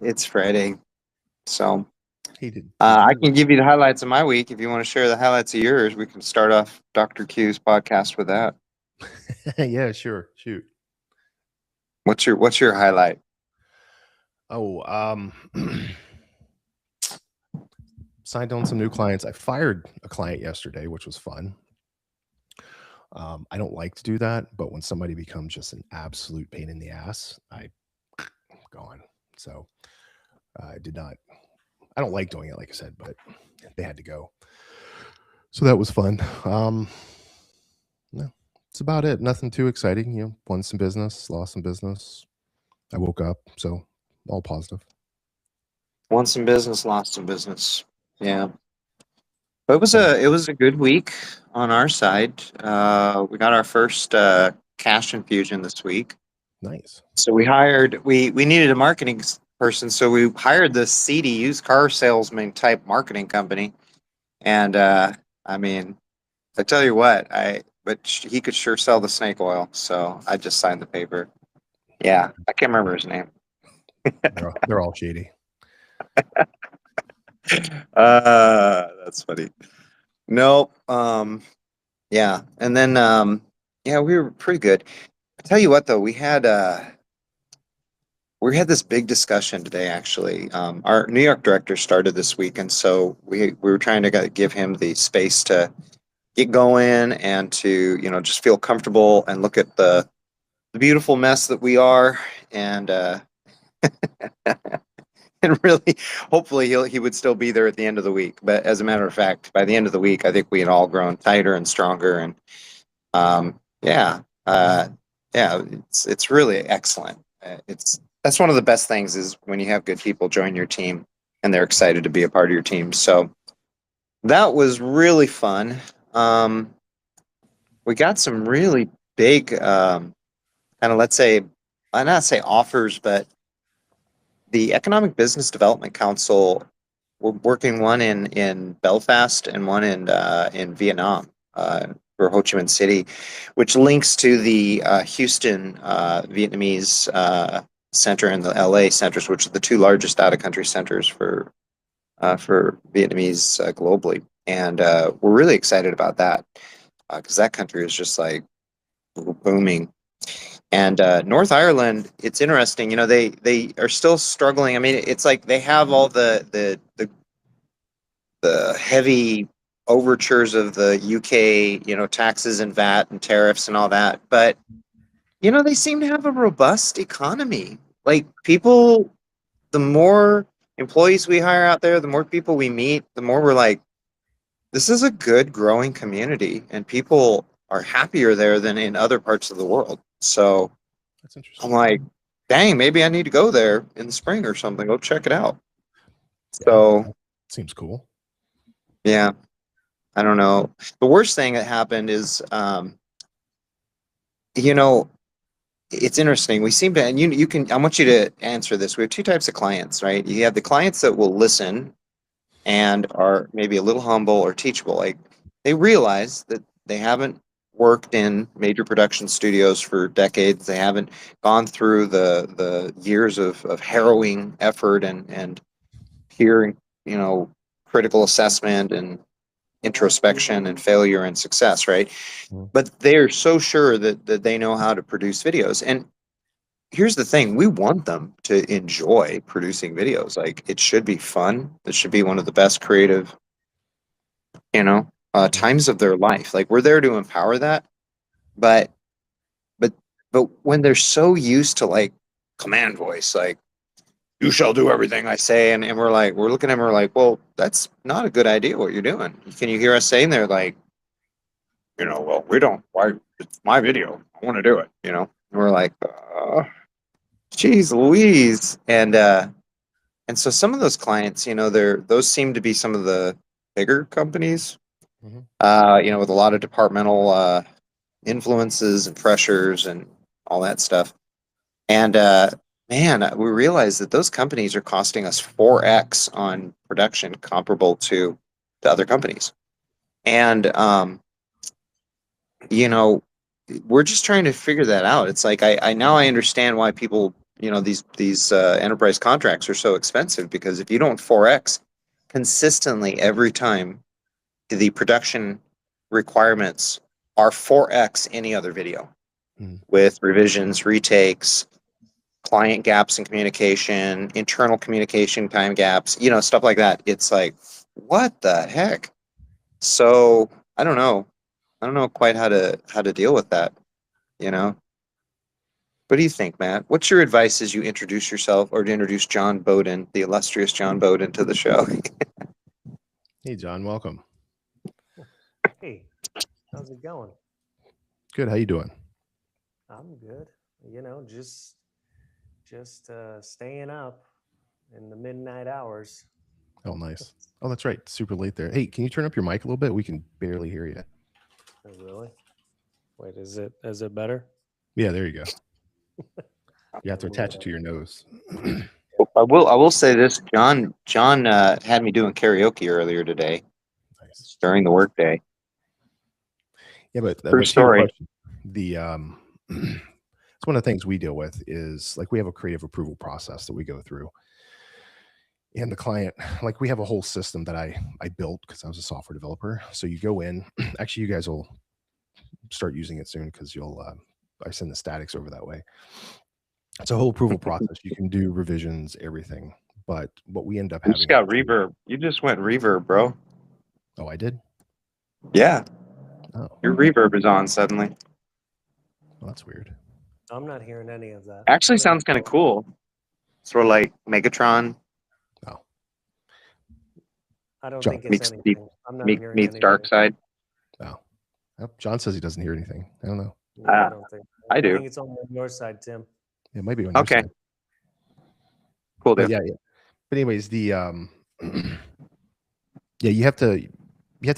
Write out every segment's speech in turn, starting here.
It's Friday, so Hey, did I you? can give you the highlights of my week. If you want to share the highlights of yours, we can start off Dr. Q's podcast with that. Yeah, sure. Shoot. What's your highlight? Oh, signed on some new clients. I fired a client yesterday, which was fun. I don't like to do that, but when somebody becomes just an absolute pain in the ass, I'm gone. So I did not. I don't like doing it, like I said, but they had to go. So that was fun. No, it's about it. Nothing too exciting. Won some business, lost some business. I woke up, so all positive. Won some business, lost some business. Yeah, but it was How about a good week on our side. We got our first cash infusion this week, nice? so we needed a marketing person, so we hired this seedy used car salesman type marketing company, and I mean, I tell you what, he could sure sell the snake oil, so I just signed the paper. Yeah, I can't remember his name. They're all shady. That's funny. Nope. Yeah, and then yeah, we were pretty good. I tell you what, though, we had this big discussion today. Actually, our New York director started this week, and so we were trying to give him the space to get going and to just feel comfortable and look at the beautiful mess that we are, and and really, hopefully, he would still be there at the end of the week. But as a matter of fact, by the end of the week, I think we had all grown tighter and stronger, and yeah, yeah, it's really excellent. It's That's one of the best things is when you have good people join your team and they're excited to be a part of your team. So that was really fun. Um, we got some really big, kind of, let's say, I not say offers, but the Economic Business Development Council, we're working one in Belfast and one in Vietnam, for Ho Chi Minh City, which links to the Houston Vietnamese center and the LA centers, which are the two largest out of country centers for Vietnamese globally. And we're really excited about that because that country is just like booming. And North Ireland, it's interesting. They are still struggling. I mean, it's like they have all the heavy overtures of the UK, taxes and VAT and tariffs and all that. But they seem to have a robust economy. Like people, the more employees we hire out there, the more people we meet, the more we're like, this is a good growing community, and people are happier there than in other parts of the world. So That's I'm interesting. like, dang, maybe I need to go there in the spring or something. Go check it out. Yeah, So that seems cool. yeah, I don't know. The worst thing that happened is, you know, it's interesting. We seem to, and you can. I want you to answer this. We have two types of clients, right? You have the clients that will listen and are maybe a little humble or teachable. Like they realize that they haven't worked in major production studios for decades. They haven't gone through the years of harrowing effort and peer, you know, critical assessment and introspection and failure and success, right? Mhm. But they're so sure that they know how to produce videos. And here's the thing, we want them to enjoy producing videos. Like it should be fun. It should be one of the best creative, Mhm. times of their life. Like we're there to empower that. But but but when they're so used to like command voice, like you shall do everything I say, and we're looking at them, we're like, well, that's not a good idea what you're doing. Can you hear us saying they're like, well, we don't, why, it's my video, I want to do it, and we're like, geez Louise. And so some of those clients, those seem to be some of the bigger companies, Mhm. with a lot of departmental influences and pressures and all that stuff. And man, we realized that those companies are costing us 4x on production comparable to other companies. And you know, we're just trying to figure that out. It's like I now I understand why people these enterprise contracts are so expensive, because if you don't 4x consistently every time, the production requirements are 4x any other video, with revisions, retakes, client gaps in communication, internal communication time gaps, stuff like that. It's like, what the heck? So I don't know. I don't know quite how to deal with that, you know? What do you think, Matt? What's your advice as you introduce yourself, or to introduce John Bowden, the illustrious John Bowden, to the show? Hey, John, welcome. Hey, how's it going? Good. How you doing? I'm good. Just staying up in the midnight hours. Oh, nice. Oh, that's right. Super late there. Hey, can you turn up your mic a little bit? We can barely hear you. Oh, really? Wait, is it better? Yeah, there you go. You have to attach it to your nose. I will say this, John had me doing karaoke earlier today. Nice. During the workday. Yeah, but True story. The it's one of the things we deal with is, like, we have a creative approval process that we go through. And the client, like, we have a whole system that I built because I was a software developer. So you go in, actually, you guys will start using it soon, because I send the statics over that way. It's a whole approval process. You can do revisions, everything. But what we end up You having. just got reverb. You just went reverb, bro. Oh, I did? Yeah. Oh. Your reverb is on suddenly. Well, that's weird. I'm not hearing any of that. Actually sounds kind of cool. Sort of like Megatron. Oh. I don't John, think it's anything. I'm not hearing meets anything. Dark Side. Oh. John says he doesn't hear anything. I don't know. No, I don't think. I do. I think it's on your side, Tim. It might be on your Okay. side. Cool, But dude. yeah. But anyways, the yeah, you have to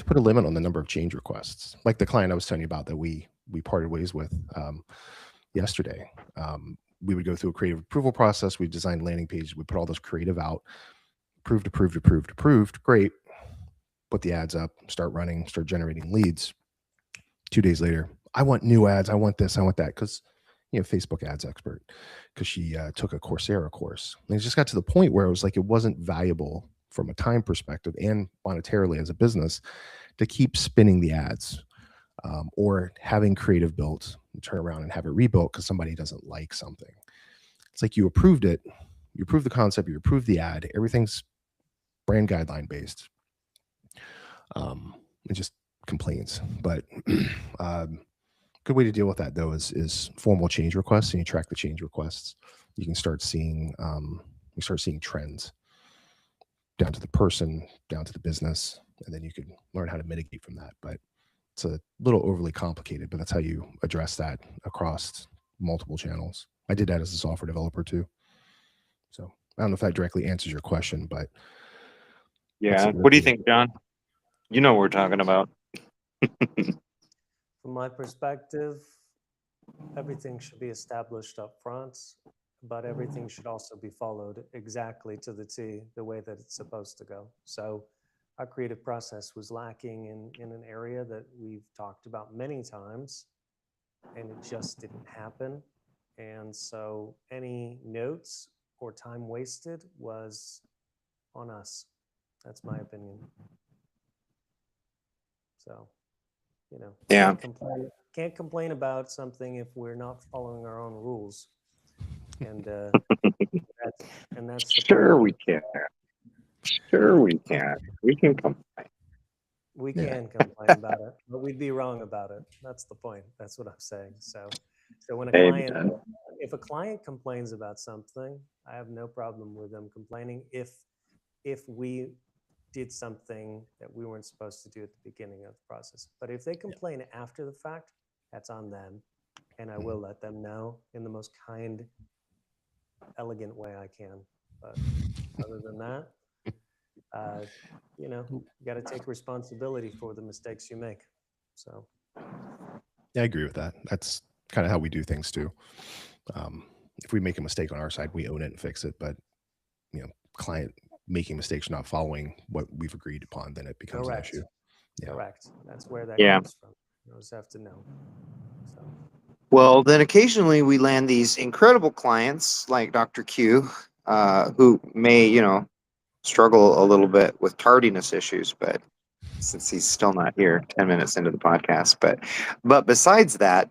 put a limit on the number of change requests. Like the client I was telling you about that we parted ways with yesterday. We would go through a creative approval process. We designed landing pages. We put all those creative out, approved. Great. Put the ads up, start running, start generating leads. 2 days later, I want new ads. I want this. I want that. Because, Facebook ads expert, because she took a Coursera course. And it just got to the point where it was like, it wasn't valuable from a time perspective and monetarily as a business to keep spinning the ads, or having creative built and turn around and have it rebuilt because somebody doesn't like something. It's like, you approved it, you approved the concept, you approved the ad, everything's brand guideline based. It just complains. But good way to deal with that, though, is formal change requests, and you track the change requests. You can start seeing trends down to the person, down to the business, and then you can learn how to mitigate from that. But it's a little overly complicated, but that's how you address that across multiple channels. I did that as a software developer too. So I don't know if that directly answers your question, but yeah. What do you think, John? You know what we're talking about. From my perspective, everything should be established up front, but everything should also be followed exactly to the T, the way that it's supposed to go. So our creative process was lacking in an area that we've talked about many times, and it just didn't happen. And so any notes or time wasted was on us. That's my opinion. So, Yeah. Can't complain about something if we're not following our own rules. And that's Sure we can. Sure we can. We can complain. We can complain about it, but we'd be wrong about it. That's the point. That's what I'm saying. So when if a client complains about something, I have no problem with them complaining if we did something that we weren't supposed to do at the beginning of the process. But if they complain after the fact, that's on them. And I will let them know in the most kind, elegant way I can. But other than that, you got to take responsibility for the mistakes you make. So yeah, I agree with that. That's kind of how we do things too. If we make a mistake on our side, we own it and fix it. But client making mistakes, not following what we've agreed upon, then it becomes an issue. Yeah. Correct. That's where that Yeah. comes from. You always have to know. So Well, then occasionally we land these incredible clients like Dr. Q, who may, struggle a little bit with tardiness issues, but since he's still not here 10 minutes into the podcast. But besides that,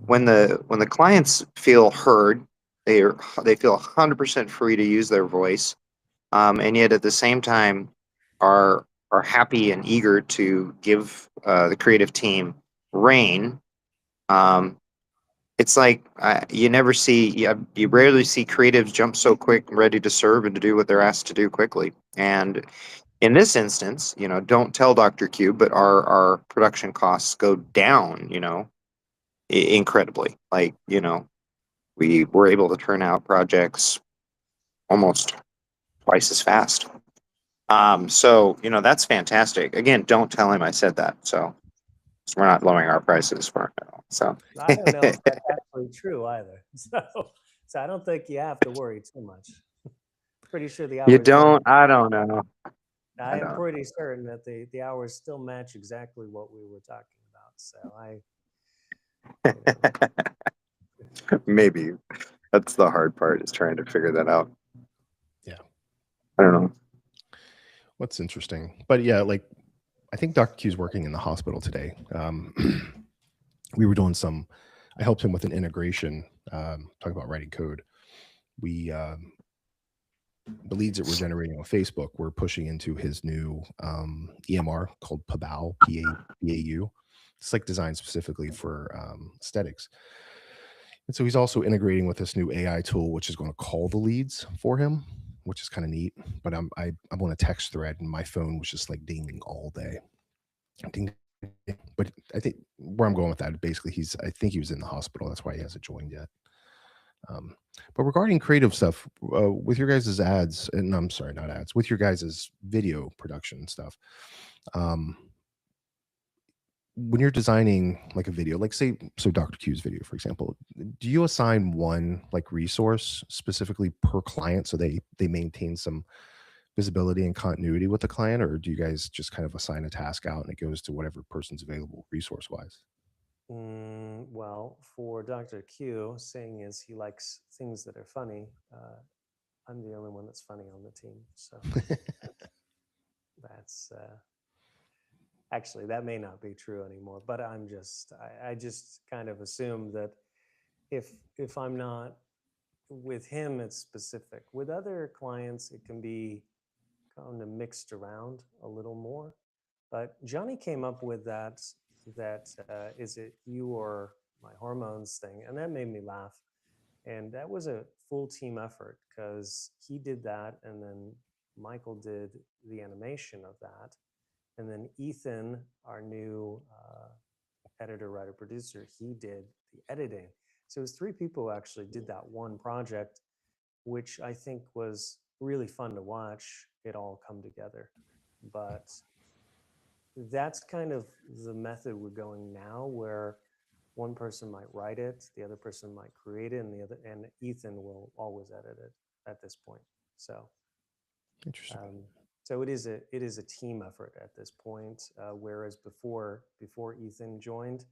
when the clients feel heard, they feel 100% free to use their voice, and yet at the same time are happy and eager to give the creative team reign. Um, it's like you rarely see creatives jump so quick and ready to serve and to do what they're asked to do quickly. And in this instance, don't tell Dr. Q, but our production costs go down, incredibly. Like, we were able to turn out projects almost twice as fast. So, that's fantastic. Again, don't tell him I said that. So we're not lowering our prices for him at all. So I don't know if that's actually true either. So I don't think you have to worry too much. Pretty sure the hours. you don't, I don't know. I am don't. pretty certain that the hours still match exactly what we were talking about. So Maybe that's the hard part, is trying to figure that out. Yeah. I don't know. What's interesting, but yeah, like I think Dr. Q's working in the hospital today. We were doing I helped him with an integration, talking about writing code. We, the leads that we're generating on Facebook, we're pushing into his new EMR called Pabau, P-A-B-A-U. It's like designed specifically for aesthetics. And so he's also integrating with this new AI tool, which is going to call the leads for him, which is kind of neat. But I'm on a text thread and my phone was just like dinging all day. Ding. But I think where I'm going with that, basically, I think he was in the hospital. That's why he hasn't joined yet. But regarding creative stuff, with your guys' ads, and I'm sorry, not ads, with your guys' video production stuff, when you're designing like a video, like say, so Dr. Q's video, for example, do you assign one like resource specifically per client so they maintain some visibility and continuity with the client, or do you guys just kind of assign a task out and it goes to whatever person's available resource wise? Well, for Dr. Q, saying is he likes things that are funny. I'm the only one that's funny on the team, so that's actually that may not be true anymore. But I just kind of assume that if I'm not with him, it's specific. With other clients, it can be kind of mixed around a little more. But Johnny came up with that is it you or my hormones thing, and that made me laugh. And that was a full team effort because he did that, and then Michael did the animation of that, and then Ethan, our new editor, writer, producer, he did the editing. So it was 3 people who actually did that one project, which I think was really fun to watch it all come together. But that's kind of the method we're going now, where one person might write it, the other person might create it, and Ethan will always edit it at this point. So Interesting. So it is a team effort at this point, whereas before Ethan joined,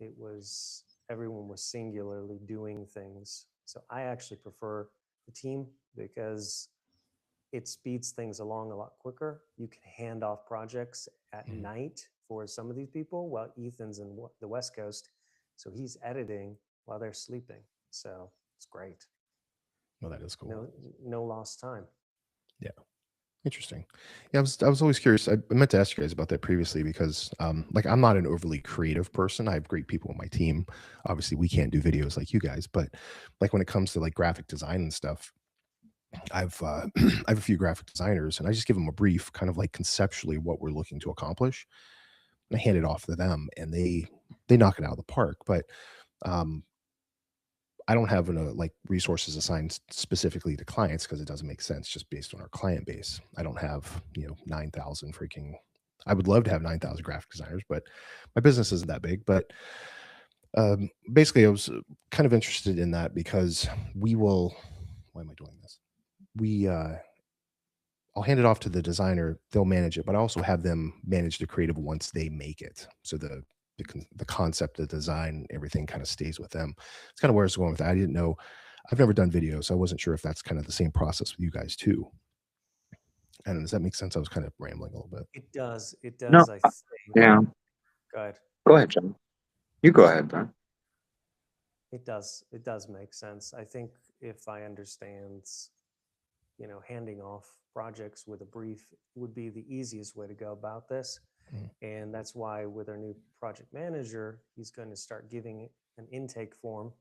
it was everyone was singularly doing things. So I actually prefer the team because it speeds things along a lot quicker. You can hand off projects at night for some of these people, while Ethan's in the West Coast, so he's editing while they're sleeping. So it's great. Well, that is cool. No lost time. Yeah. Interesting. Yeah, I was always curious. I meant to ask you guys about that previously because like I'm not an overly creative person. I have great people on my team. Obviously, we can't do videos like you guys, but like when it comes to like graphic design and stuff, I've I have a few graphic designers and I just give them a brief, kind of like conceptually what we're looking to accomplish. And I hand it off to them and they knock it out of the park. But I don't have like resources assigned specifically to clients because it doesn't make sense just based on our client base. I don't have 9,000 freaking. I would love to have 9,000 graphic designers, but my business isn't that big. But basically, I was kind of interested in that because we will. Why am I doing this? I'll hand it off to the designer. They'll manage it, but I also have them manage the creative once they make it. So the the concept, the design, everything kind of stays with them. It's kind of where I was going with that. I didn't know. I've never done video, so I wasn't sure if that's kind of the same process with you guys too. And does that make sense? I was kind of rambling a little bit. It does. It No, does. I think. yeah. Go ahead. Go ahead, John. You go ahead, John. It does. It does make sense. I think if I understand, handing off projects with a brief would be the easiest way to go about this. And that's why with our new project manager, he's going to start giving an intake form,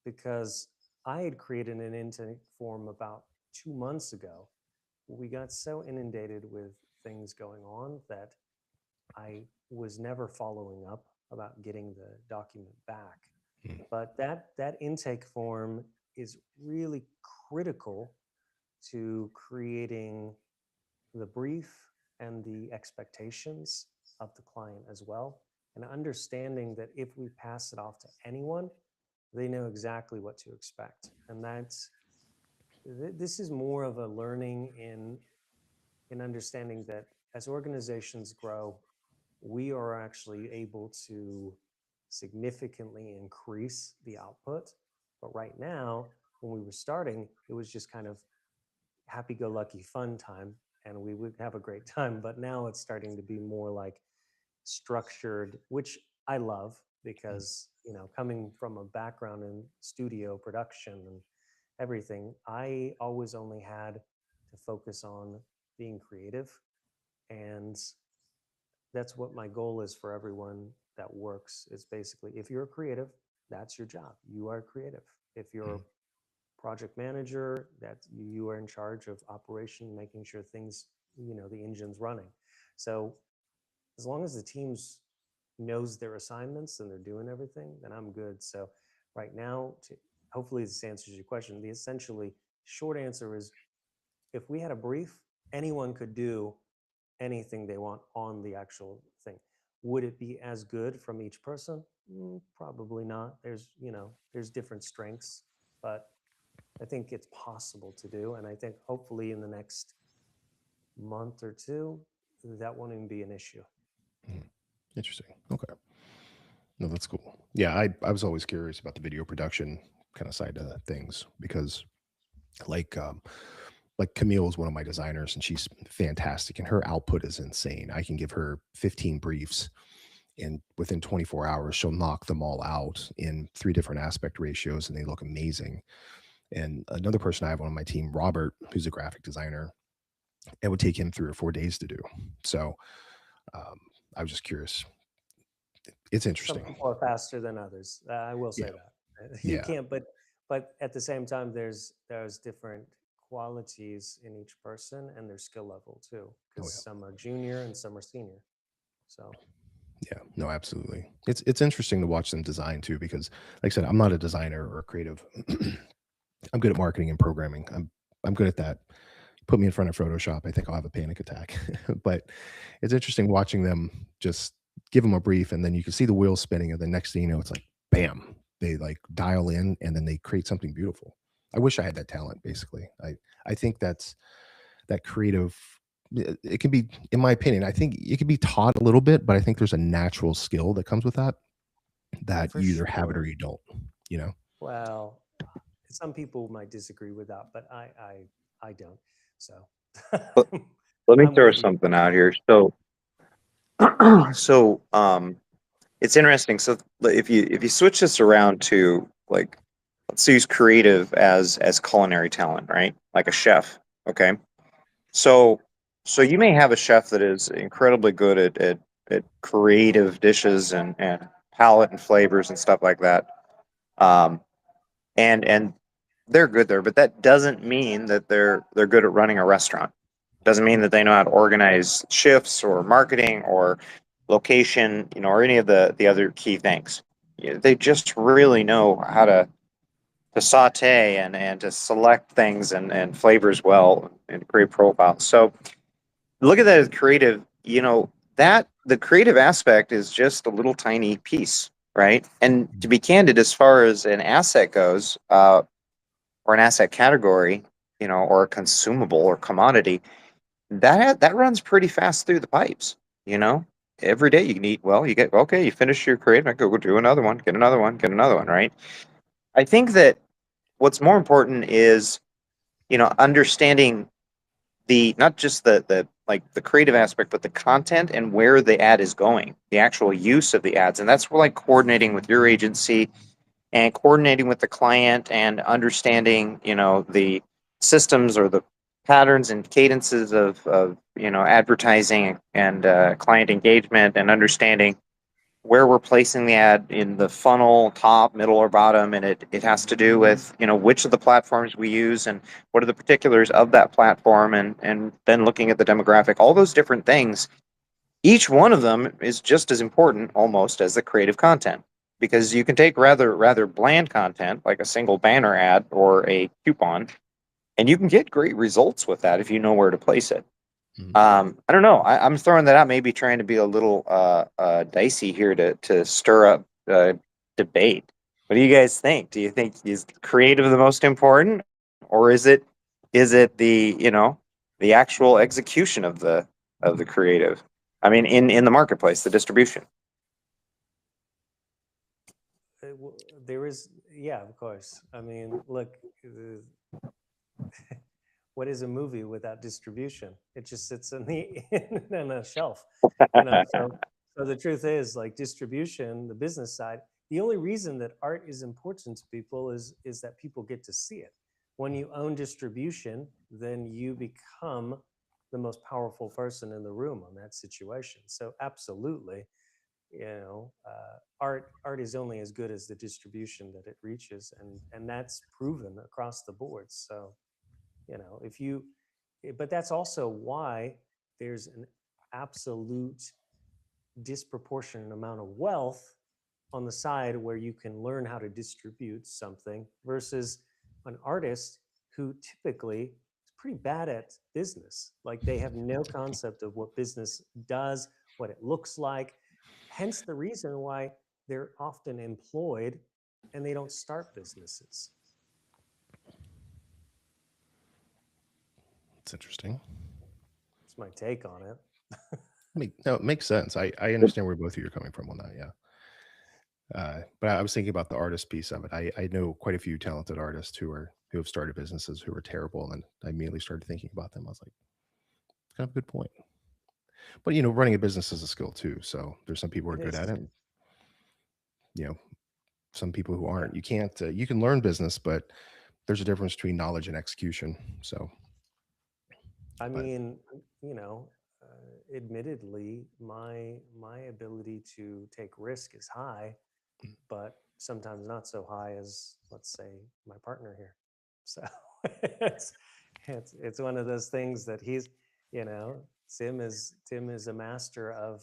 because I had created an intake form about 2 months ago. We got so inundated with things going on that I was never following up about getting the document back. But that intake form is really critical to creating the brief and the expectations of the client as well, and understanding that if we pass it off to anyone, they know exactly what to expect. And this is more of a learning in understanding that as organizations grow, we are actually able to significantly increase the output. But right now, when we were starting, it was just kind of happy-go-lucky fun time, and we would have a great time. But now it's starting to be more like structured, which I love, because coming from a background in studio production and everything, I always only had to focus on being creative, and that's what my goal is for everyone that works. Is basically, if you're a creative, that's your job. You are creative. If you're a project manager, that you are in charge of operation, making sure things, the engine's running. So as long as the teams knows their assignments and they're doing everything, then I'm good. So right now, hopefully this answers your question. The essentially short answer is, if we had a brief, anyone could do anything they want on the actual thing. Would it be as good from each person? Probably not. There's different strengths, but I think it's possible to do. And I think hopefully in the next month or two, that won't even be an issue. Interesting. Okay. No, that's cool. Yeah, I was always curious about the video production kind of side of things, because like Camille is one of my designers, and she's fantastic, and her output is insane. I can give her 15 briefs, and within 24 hours, she'll knock them all out in 3 different aspect ratios, and they look amazing. And another person I have on my team, Robert, who's a graphic designer, it would take him 3 or 4 days to do. So I was just curious. It's Some interesting. people are faster than others. I will say that. You Yeah. can't, but at the same time, there's different qualities in each person and their skill level too, because some are junior and some are senior. So Yeah, no, absolutely. It's interesting to watch them design too, because like I said, I'm not a designer or a creative. I'm good at marketing and programming. I'm good at that. Put me in front of Photoshop, I think I'll have a panic attack. But it's interesting watching them just give them a brief, and then you can see the wheels spinning, and the next thing you know, it's like bam, they like dial in, and then they create something beautiful. I wish I had that talent, basically. I think that's that creative. It can be, in my opinion, I think it can be taught a little bit, but I think there's a natural skill that comes with that For you either have it sure. or you don't, Well, some people might disagree with that, but I don't. So Let me I'm throw with you. something out here. So it's interesting. So if you switch this around to, like, let's use creative as culinary talent, right? Like a chef. Okay. So you may have a chef that is incredibly good at creative dishes and palette and flavors and stuff like that. And they're good there, but that doesn't mean that they're good at running a restaurant. Doesn't mean that they know how to organize shifts or marketing or location, or any of the other key things. They just really know how to saute and to select things and flavors well and create profiles. So look at that as creative. That the creative aspect is just a little tiny piece, right? And to be candid, as far as an asset goes, or an asset category, or a consumable or commodity, that runs pretty fast through the pipes. every day you can eat well. You get, okay, you finish your creative, go do another one, get another one, get another one, right? I think that what's more important is, understanding the, not just the like the creative aspect, but the content and where the ad is going, the actual use of the ads. And that's where, like, coordinating with your agency and coordinating with the client and understanding, the systems or the patterns and cadences of advertising and client engagement, and understanding where we're placing the ad in the funnel, top, middle, or bottom. And it has to do with, which of the platforms we use and what are the particulars of that platform, and then looking at the demographic, all those different things. Each one of them is just as important almost as the creative content, because you can take rather bland content like a single banner ad or a coupon, and you can get great results with that if you know where to place it. I don't know. I'm throwing that out, maybe trying to be a little dicey here to stir up debate. What do you guys think? Do you think is creative the most important, or is it the the actual execution of the creative? I mean, in the marketplace, the distribution. There is, yeah, of course. I mean, look, what is a movie without distribution? It just sits in in a shelf. So the truth is, like, distribution, the business side, the only reason that art is important to people is that people get to see it. When you own distribution, then you become the most powerful person in the room on that situation. So absolutely, art is only as good as the distribution that it reaches, and that's proven across the board. So, but that's also why there's an absolute disproportionate amount of wealth on the side where you can learn how to distribute something versus an artist who typically is pretty bad at business. Like, they have no concept of what business does, what it looks like. Hence the reason why they're often employed and they don't start businesses. It's interesting. That's my take on it. No, it makes sense. I understand where both of you are coming from on that. Yeah. But I was thinking about the artist piece of it. I know quite a few talented artists who have started businesses who are terrible, and I immediately started thinking about them. I was like, kind of a good point. But running a business is a skill too. So there's some people who are good at it. Some people who aren't. You can't. You can learn business, but there's a difference between knowledge and execution. So, I mean, admittedly, my ability to take risk is high, but sometimes not so high as, let's say, my partner here. So it's one of those things that he's, Tim is a master of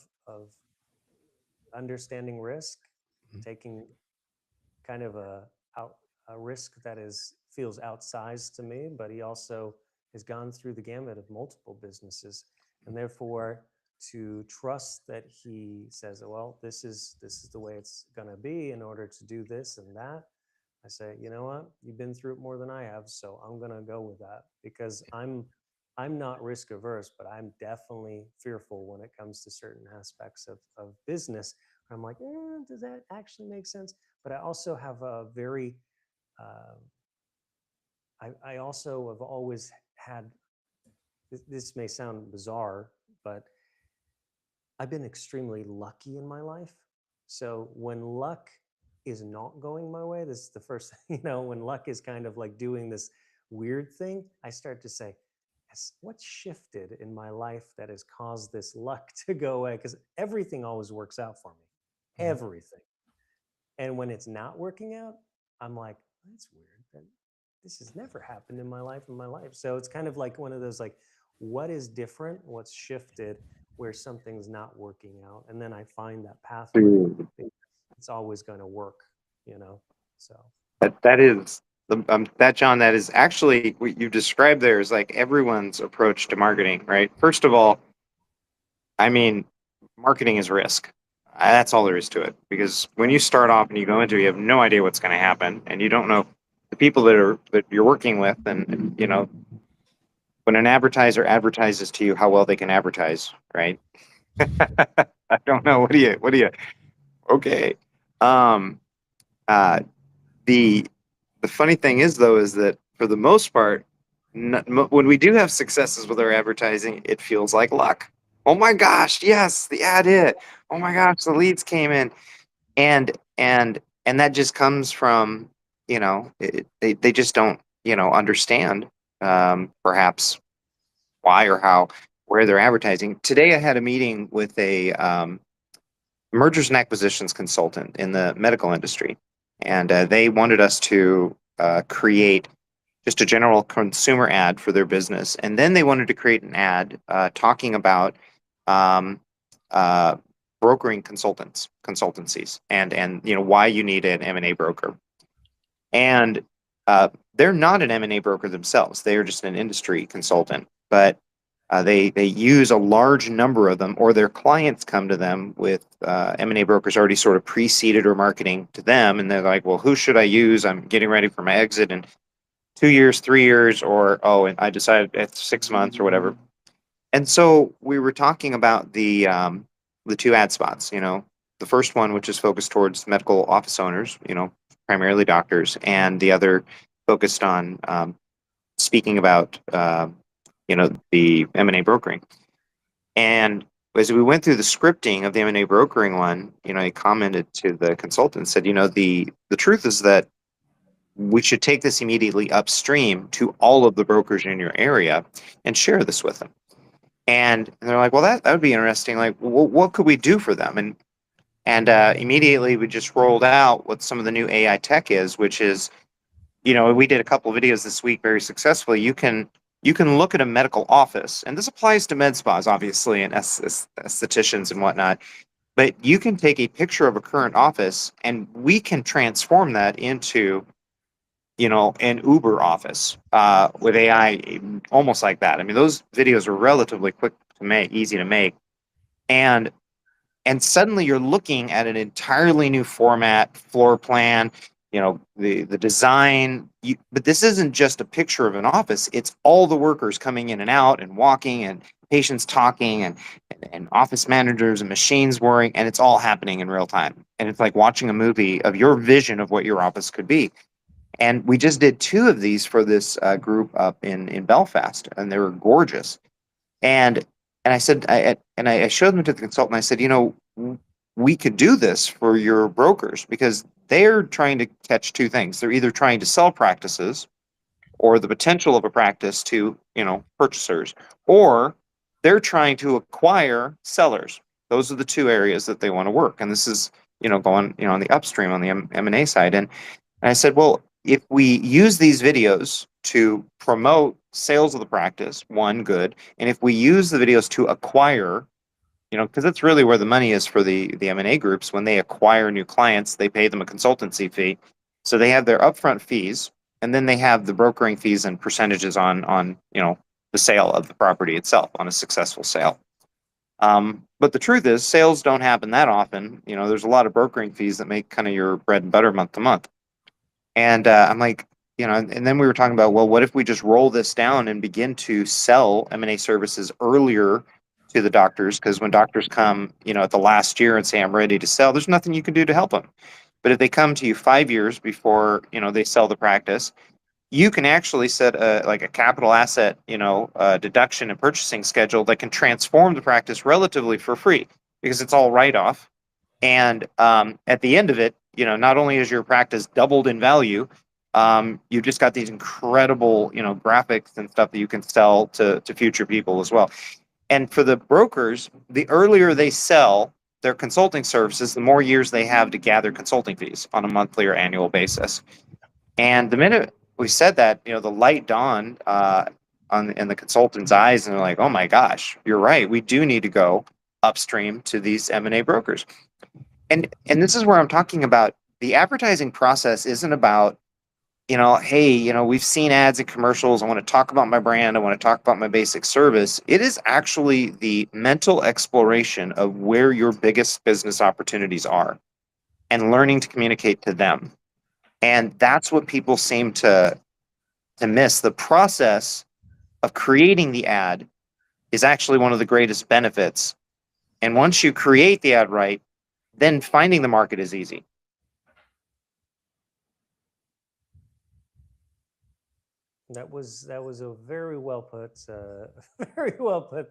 understanding risk, taking kind of a risk that feels outsized to me, but he also has gone through the gamut of multiple businesses, and therefore to trust that he says, well, this is the way it's going to be in order to do this and that. I say, you know what, you've been through it more than I have, so I'm going to go with that, because I'm not risk averse, but I'm definitely fearful when it comes to certain aspects of business. I'm like, does that actually make sense? But I also have a very, I also have always had, this may sound bizarre, but I've been extremely lucky in my life. So when luck is not going my way, this is the first, when luck is kind of like doing this weird thing, I start to say, what's shifted in my life that has caused this luck to go away? Because everything always works out for me, everything. And when it's not working out, I'm like, that's weird. This has never happened in my life. So it's kind of like one of those, like, what is different? What's shifted where something's not working out? And then I find that pathway. It's always going to work, so. That is that, John, that is actually what you described there is like everyone's approach to marketing, right? First of all, I mean, marketing is risk. That's all there is to it, because when you start off and you go into it, you have no idea what's going to happen, and you don't know the people that you're working with, and when an advertiser advertises to you, how well they can advertise, right? I don't know. What do you, okay. Um, uh, the, the funny thing is though, is that for the most part, when we do have successes with our advertising, it feels like luck. Oh my gosh, yes, the ad hit. Oh my gosh, the leads came in. And that just comes from, they just don't, understand perhaps why or how, where they're advertising. Today I had a meeting with a mergers and acquisitions consultant in the medical industry, and they wanted us to create just a general consumer ad for their business, and then they wanted to create an ad talking about um, uh, brokering consultancies, and why you need an M&A broker. And they're not an M&A broker themselves; they are just an industry consultant, but they use a large number of them, or their clients come to them with M&A brokers already sort of pre-seeded or marketing to them, and they're like, "Well, who should I use? I'm getting ready for my exit in 2 years, 3 years, or and I decided at 6 months or whatever." And so we were talking about the two ad spots. The first one, which is focused towards medical office owners, primarily doctors, and the other focused on speaking about the M&A brokering. And as we went through the scripting of the M&A brokering one, he commented to the consultant and said, the truth is that we should take this immediately upstream to all of the brokers in your area and share this with them. And they're like, well, that would be interesting. Like, what could we do for them? And immediately we just rolled out what some of the new AI tech is, which is, we did a couple of videos this week very successfully. You can look at a medical office, and this applies to med spas, obviously, and estheticians and whatnot. But you can take a picture of a current office, and we can transform that into, an Uber office with AI, almost like that. I mean, those videos are relatively quick to make, easy to make, and suddenly you're looking at an entirely new format, floor plan, the design. But this isn't just a picture of an office; it's all the workers coming in and out and walking, and patients talking, and office managers and machines whirring, and it's all happening in real time. And it's like watching a movie of your vision of what your office could be. And we just did 2 of these for this group up in Belfast, and they were gorgeous. And I said, I showed them to the consultant. I said, we could do this for your brokers, because they're trying to catch 2 things. They're either trying to sell practices, or the potential of a practice to purchasers, or they're trying to acquire sellers. Those are the 2 areas that they want to work. And this is going on the upstream, on the M&A side. And I said, well, if we use these videos to promote sales of the practice, one, good. And if we use the videos to acquire, because that's really where the money is for the M&A groups. When they acquire new clients, they pay them a consultancy fee. So they have their upfront fees, and then they have the brokering fees and percentages on the sale of the property itself on a successful sale. But the truth is, sales don't happen that often. There's a lot of brokering fees that make kind of your bread and butter month to month. And I'm like, and then we were talking about, well, what if we just roll this down and begin to sell M&A services earlier to the doctors? Because when doctors come, at the last year and say, I'm ready to sell, there's nothing you can do to help them. But if they come to you 5 years before, they sell the practice, you can actually set a capital asset, deduction and purchasing schedule that can transform the practice relatively for free, because it's all write-off. And at the end of it, not only is your practice doubled in value, you've just got these incredible, graphics and stuff that you can sell to future people as well. And for the brokers, the earlier they sell their consulting services, the more years they have to gather consulting fees on a monthly or annual basis. And the minute we said that, the light dawned in the consultant's eyes, and they're like, oh my gosh, you're right. We do need to go upstream to these M&A brokers. And this is where I'm talking about the advertising process isn't about, hey, we've seen ads and commercials. I want to talk about my brand. I want to talk about my basic service. It is actually the mental exploration of where your biggest business opportunities are and learning to communicate to them. And that's what people seem to miss. The process of creating the ad is actually one of the greatest benefits And once you create the ad right, then finding the market is easy. That was a very well put, very well put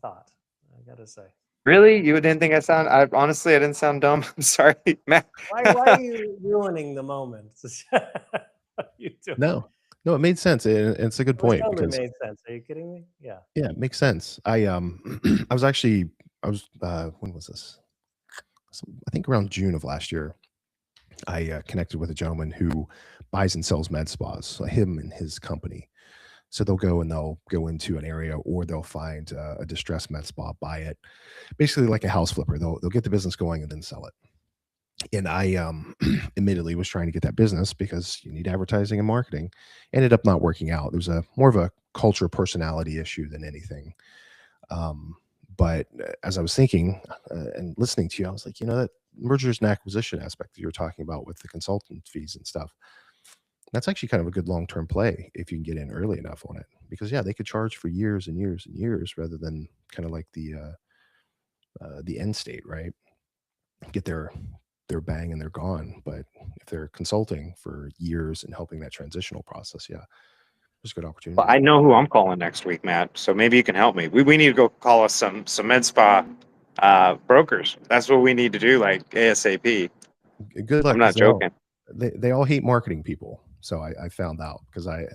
thought. I gotta say. Really? You didn't think I honestly, I didn't sound dumb. I'm sorry, Matt. Why are you ruining the moment? What are you doing? No, it made sense. It's a good It was point totally because made sense. Are you kidding me? Yeah. yeah, it makes sense. I was actually when was this? I think around June of last year. I connected with a gentleman who buys and sells med spas. So him and his company. So they'll go into an area, or they'll find a distressed med spa, buy it, basically like a house flipper. They'll get the business going and then sell it. And I admittedly was trying to get that business because you need advertising and marketing. Ended up not working out. There was a more of a culture personality issue than anything. But as I was thinking and listening to you, I was like, that mergers and acquisition aspect that you were talking about with the consultant fees and stuff, that's actually kind of a good long-term play if you can get in early enough on it. Because yeah, they could charge for years and years and years rather than kind of like the end state, right? Get their bang and they're gone. But if they're consulting for years and helping that transitional process, yeah, there's a good opportunity. Well, I know who I'm calling next week, Matt. So maybe you can help me. We need to go call us some med spa brokers. That's what we need to do, like ASAP. Good luck. I'm not 'Cause joking. They all hate marketing people. So I found out because I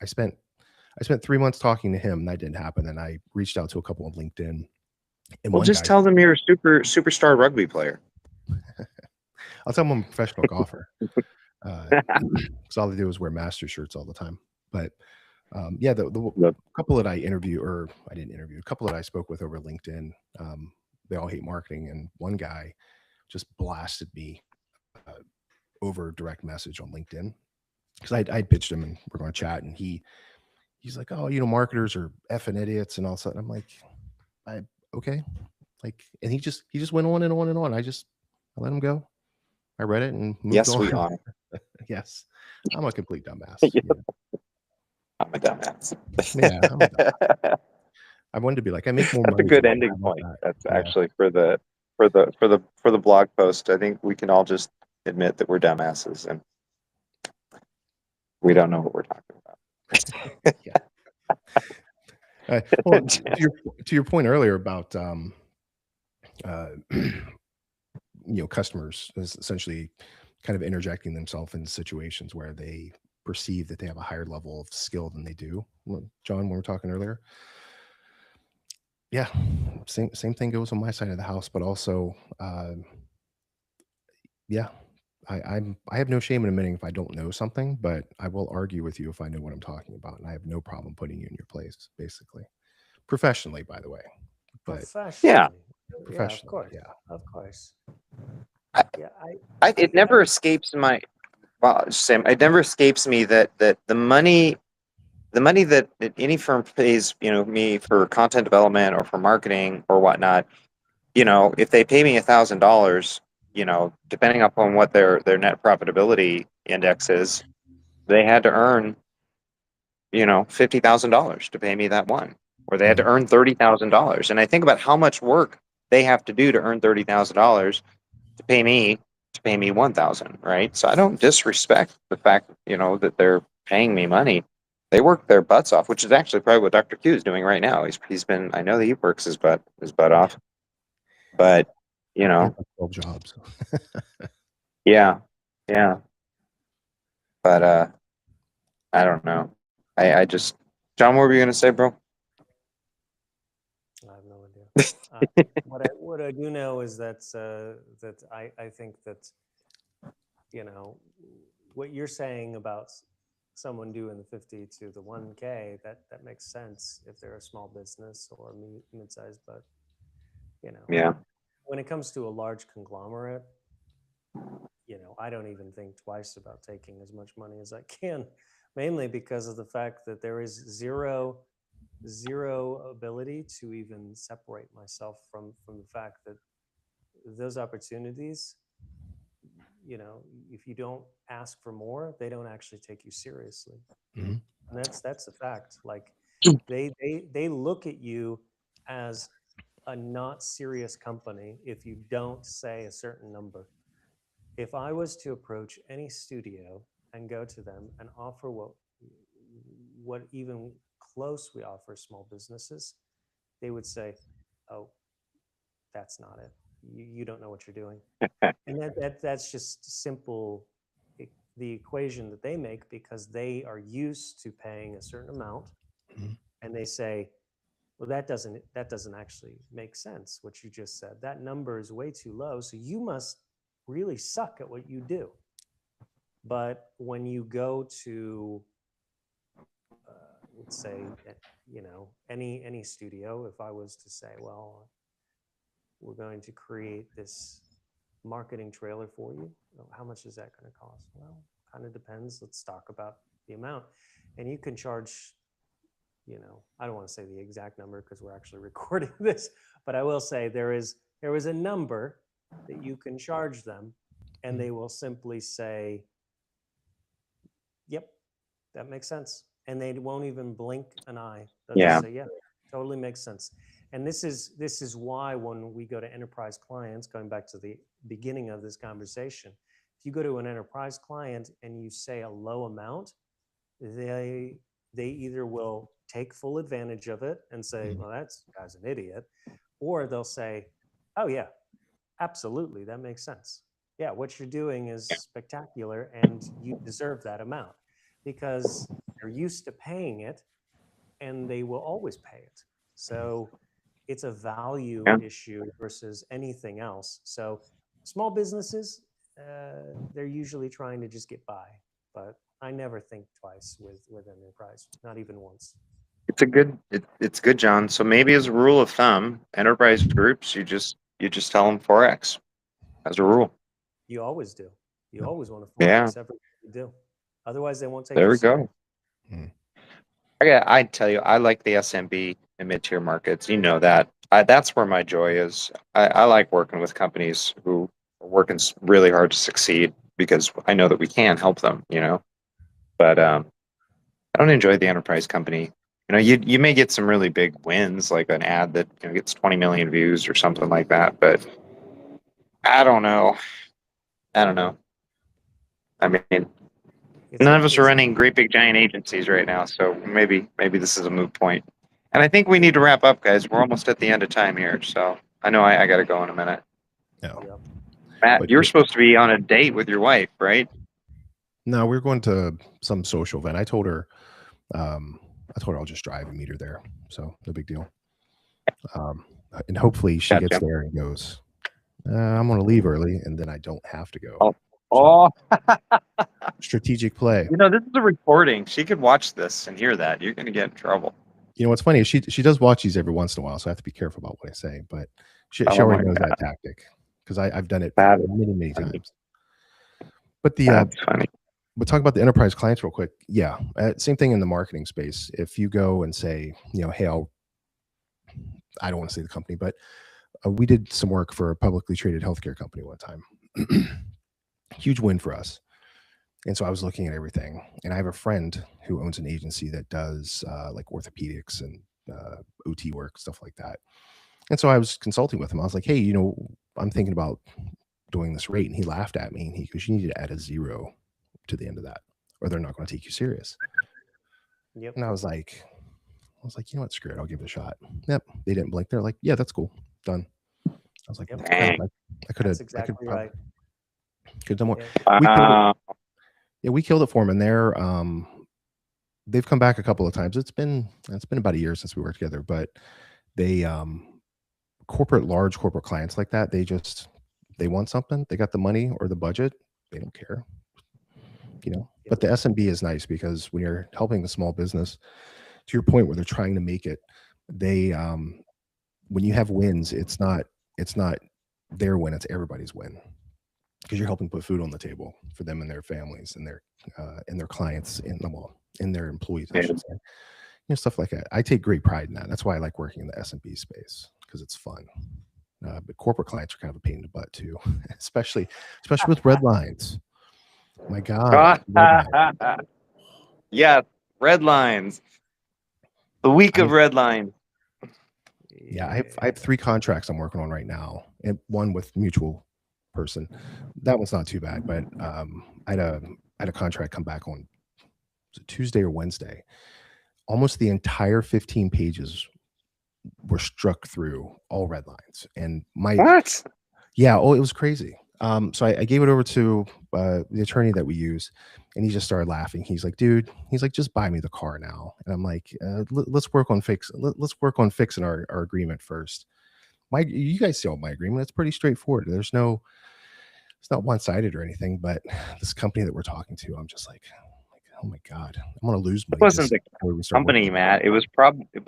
spent 3 months talking to him and that didn't happen. And I reached out to a couple on LinkedIn. And Well, one just guy, tell them you're a superstar rugby player. I'll tell him I'm a professional golfer. Because all they do is wear master shirts all the time. But yeah, the couple that I interview, or I didn't interview, a couple that I spoke with over LinkedIn, they all hate marketing. And one guy just blasted me over direct message on LinkedIn because I pitched him and we're going to chat, and he's like, oh, marketers are effing idiots and all of a sudden I'm like, okay, like, and he just went on and on and on. I let him go. I read it and moved Yes, on. we are. Yes, I'm a complete dumbass. I'm a dumbass. Yeah, I'm a dumbass. I wanted to be like, I make more That's money. a good from ending that. point. That's Yeah. actually for the blog post. I think we can all just admit that we're dumbasses and we don't know what we're talking about. Yeah. Well, to your point earlier about customers is essentially kind of interjecting themselves in situations where they perceive that they have a higher level of skill than they do. John, when we were talking earlier, yeah, same thing goes on my side of the house, but also, yeah, I have no shame in admitting if I don't know something, but I will argue with you if I know what I'm talking about, and I have no problem putting you in your place, basically, professionally, by the way. But Professionally. Yeah. professionally, Of course. Yeah, it never escapes my Sam. It never escapes me that the money that any firm pays, me for content development or for marketing or whatnot, if they pay me $1,000, depending upon what their net profitability index is, they had to earn, $50,000 to pay me that one, or they had to earn $30,000. And I think about how much work they have to do to earn $30,000 to pay me $1,000, right? So I don't disrespect the fact, that they're paying me money. They work their butts off, which is actually probably what Dr. Q is doing right now. He's been, I know that he works his butt off, but 12 jobs. yeah. But I don't know. I just, John, what were you gonna say, bro? I have no idea. What I do know is that I think that what you're saying about someone doing the 50 to the 1K, that makes sense if they're a small business or mid-sized, but Yeah. when it comes to a large conglomerate, I don't even think twice about taking as much money as I can, mainly because of the fact that there is zero ability to even separate myself from the fact that those opportunities, if you don't ask for more, they don't actually take you seriously. Mhm. And that's a fact. Like they look at you as a not serious company if you don't say a certain number. If I was to approach any studio and go to them and offer what even close we offer small businesses, they would say, "Oh, that's not it. You don't know what you're doing." And that's just simple, the equation that they make, because they are used to paying a certain amount, Mhm. and they say, well, that doesn't actually make sense, what you just said. That number is way too low, so you must really suck at what you do. But when you go to, let's say, any studio, if I was to say, well, we're going to create this marketing trailer for you, how much is that going to cost? Well, kind of depends. Let's talk about the amount. And you can charge, I don't want to say the exact number because we're actually recording this, but I will say there is a number that you can charge them, and they will simply say, yep, that makes sense. And they won't even blink an eye. They'll Yeah. just say, yeah, totally makes sense. And this is why when we go to enterprise clients, going back to the beginning of this conversation, if you go to an enterprise client and you say a low amount, they either will take full advantage of it and say, well, that guy's an idiot, or they'll say, oh yeah, absolutely, that makes sense. Yeah, what you're doing is spectacular and you deserve that amount, because they're used to paying it and they will always pay it. So it's a value Yeah. issue versus anything else. So small businesses, they're usually trying to just get by, but I never think twice with enterprise, not even once. It's good, John. So maybe as a rule of thumb, enterprise groups, you just tell them 4x as a rule. You always do. You always want to Yeah. forex everything you do. Otherwise, they won't take There you we serious. go. Mm. I tell you, I like the SMB and mid-tier markets. You know that. That's where my joy is. I like working with companies who are working really hard to succeed, because I know that we can help them, But I don't enjoy the enterprise company. You may get some really big wins, like an ad that gets 20 million views or something like that. But I don't know. I mean, It's none a- of us are it's running great big giant agencies right now, so maybe this is a moot point. And I think we need to wrap up, guys. We're almost at the end of time here, so I know I got to go in a minute. No, Yep. Matt, but you're supposed to be on a date with your wife, right? no, we're going to some social event. I told her I'll just drive and meet her there, so no big deal. And hopefully she gets Gotcha. there and goes, I'm going to leave early, and then I don't have to go. Oh, Strategic play. this is a recording. She could watch this and hear that. You're going to get in trouble. What's funny is she does watch these every once in a while, so I have to be careful about what I say. But she Oh already my knows God. that tactic because I've done it That is many funny. times. But That's funny. but talk about the enterprise clients real quick. Yeah, same thing in the marketing space. If you go and say, hey, I don't want to say the company, but we did some work for a publicly traded healthcare company one time. Huge win for us. And so I was looking at everything, and I have a friend who owns an agency that does like orthopedics and OT work, stuff like that. And so I was consulting with him. I was like, hey, I'm thinking about doing this rate. And he laughed at me, and he goes, you need to add a 0 to the end of that, or they're not going to take you serious. Yep. And I was like, you know what, screw it, I'll give it a shot. Yep. They didn't blink. They're like, yeah, that's cool, done. I was like, Yep. crap, I could have That's exactly right. Could done more. Yeah. We killed it for them, and they've come back a couple of times. It's been about a year since we worked together, but they large corporate clients like that, they want something, they got the money or the budget, they don't care. But the SMB is nice, because when you're helping the small business, to your point, where they're trying to make it, they when you have wins, it's not their win, it's everybody's win, because you're helping put food on the table for them and their families and their clients and their employees, I should say. Stuff like that. I take great pride in that. That's why I like working in the SMB space, because it's fun. But corporate clients are kind of a pain in the butt too, especially with red lines. My God. Yeah, red lines. The week of red lines. Yeah, I have 3 contracts I'm working on right now, and one with mutual person. That one's not too bad, but I had a contract come back on, was it Tuesday or Wednesday. Almost the entire 15 pages were struck through, all red lines, and What? yeah, oh, it was crazy. So I gave it over to the attorney that we use, and he just started laughing. He's like, "Dude," he's like, "just buy me the car now." And I'm like, "Let's work on fixing our agreement first." You guys see all my agreement. It's pretty straightforward. It's not one sided or anything. But this company that we're talking to, I'm just like, oh my god, I'm gonna lose money. It wasn't just the before we start company, working. Matt. It was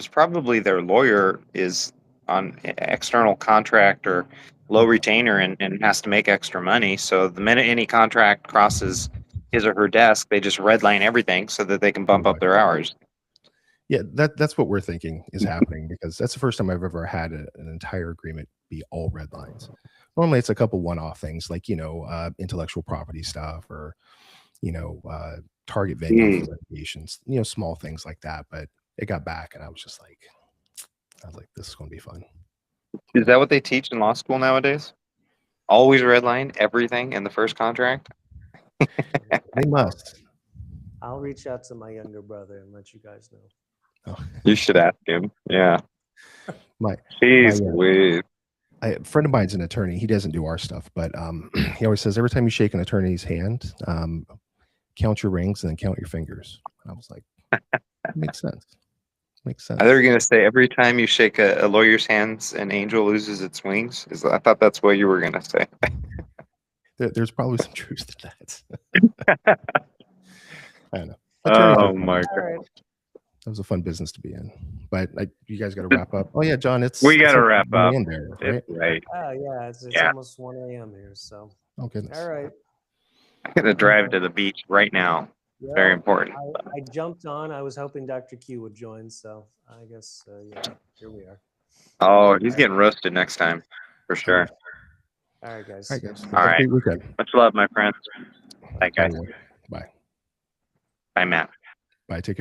probably their lawyer is on external contract or low retainer and has to make extra money. So the minute any contract crosses his or her desk, they just redline everything so that they can bump up their hours. Yeah, that's what we're thinking is happening, because that's the first time I've ever had an entire agreement be all red lines. Normally, it's a couple one-off things like intellectual property stuff, or target venue for litigations, small things like that. But it got back, and I was like, this is going to be fun. Is that what they teach in law school nowadays? Always redline everything in the first contract? They must. I'll reach out to my younger brother and let you guys know. Oh, You should ask him. Yeah. my Jeez, my, Louise. a friend of mine's an attorney. He doesn't do our stuff, but he always says every time you shake an attorney's hand, count your rings and then count your fingers. I was like, makes sense. Makes sense. I thought you were going to say every time you shake a lawyer's hands, an angel loses its wings. I thought that's what you were going to say. There's probably some truth to that. I don't know. Attorneys are Oh fun. my All god. right. That was a fun business to be in. But you guys got to wrap up. Oh yeah, John, We got to like wrap 1 up. a.m. there, right? It's right. Oh yeah, it's Yeah. almost 1 a.m. here. So Oh goodness. all right. I'm going to drive to the beach right now. Yeah, Very important. I jumped on. I was hoping Dr. Q would join, so I guess yeah, here we are. Oh, he's getting roasted next time for sure. All right, guys. All right, guys. All Have a right. great weekend. Much love, my friends. Bye, guys. Everyone. Bye. Bye, Matt. Bye. Take care.